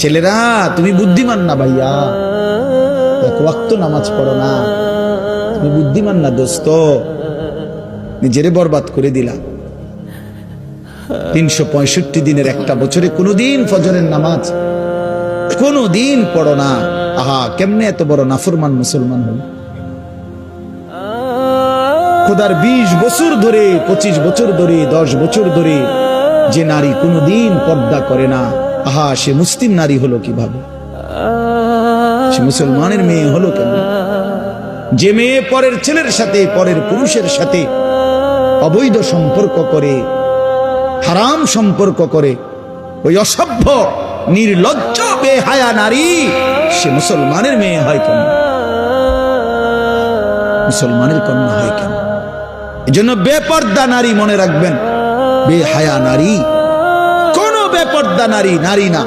ছেলেরা তুমি বুদ্ধিমান না ভাইয়া, এক ওয়াক্ত নামাজ পড়ো না, তুমি বুদ্ধিমান না দোস্ত, নিজেরে বরবাদ করে দিলা। 365 দিনের একটা বছরে কোনোদিন ফজরের নামাজ কোনোদিন পড়ো না। আহা, কেমনে এত বড় নাফরমান মুসলমান হল। খোদার 20 বছর ধরে, 25 বছর ধরে, 10 বছর ধরে যে নারী কোনোদিন পর্দা করে না, আহা, সে মুসলিম নারী হলো কিভাবে? সে মুসলমানের মেয়ে হলো কেন? যে মেয়ে পরের ছেলের সাথে, পরের পুরুষের সাথে অবৈধ সম্পর্ক করে, হারাম সম্পর্ক করে, ওই অসভ্য নির্লজ্জ বেহায়া নারী সে মুসলমানের মেয়ে হয় কেন? মুসলমানের কন্যা হয় কেন? এজন্য বেপর্দা নারী মনে রাখবেন, বেহায়া নারী, কোন বেপর্দা নারী নারী না।